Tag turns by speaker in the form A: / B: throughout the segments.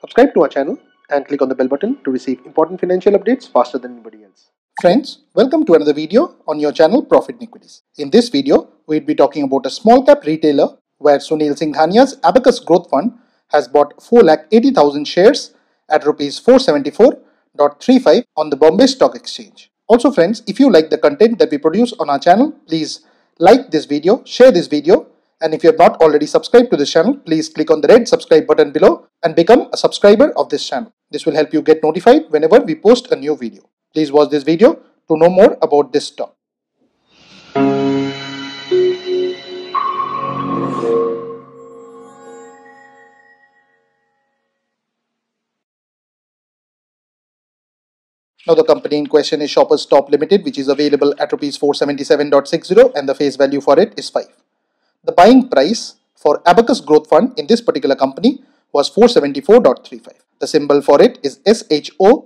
A: Subscribe to our channel and click on the bell button to receive important financial updates faster than anybody else.
B: Friends, welcome to another video on your channel Profit and Equities. In this video, we'll be talking about a small cap retailer where Sunil Singhania's Abakkus Growth Fund has bought 4,80,000 shares at Rs 474.35 on the Bombay Stock Exchange. Also friends, if you like the content that we produce on our channel, please like this video, share this video, and if you have not already subscribed to this channel, please click on the red subscribe button below and become a subscriber of this channel. This will help you get notified whenever we post a new video. Please watch this video to know more about this stock. Now the company in question is Shoppers Stop Limited, which is available at Rs 477.60 and the face value for it is 5. The buying price for Abakkus Growth Fund in this particular company was 474.35. The symbol for it is SHOPERSTOP.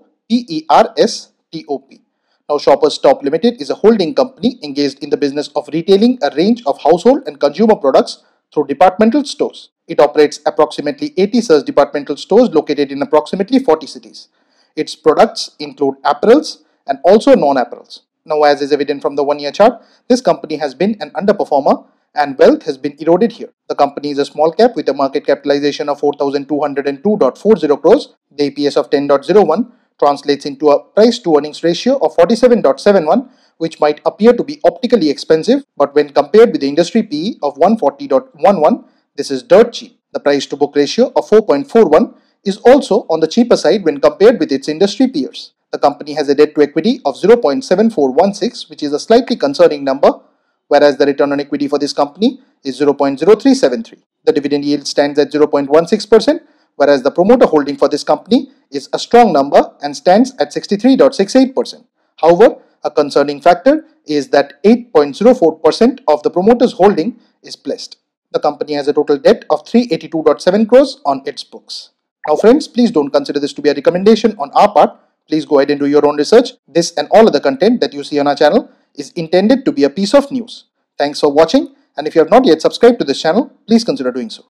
B: Now Shoppers Stop Limited is a holding company engaged in the business of retailing a range of household and consumer products through departmental stores. It operates approximately 80 such departmental stores located in approximately 40 cities. Its products include apparels and also non-apparels. Now, as is evident from the 1-year chart, this company has been an underperformer and wealth has been eroded here. The company is a small cap with a market capitalization of 4,202.40 crores. The EPS of 10.01 translates into a price to earnings ratio of 47.71, which might appear to be optically expensive, but when compared with the industry PE of 140.11, this is dirt cheap. The price to book ratio of 4.41 is also on the cheaper side when compared with its industry peers. The company has a debt to equity of 0.7416, which is a slightly concerning number, whereas the return on equity for this company is 0.0373. The dividend yield stands at 0.16%, whereas the promoter holding for this company is a strong number and stands at 63.68%. However, a concerning factor is that 8.04% of the promoter's holding is pledged. The company has a total debt of 382.7 crores on its books. Now friends, please don't consider this to be a recommendation on our part. Please go ahead and do your own research. This and all other content that you see on our channel is intended to be a piece of news. Thanks for watching, and if you have not yet subscribed to this channel, please consider doing so.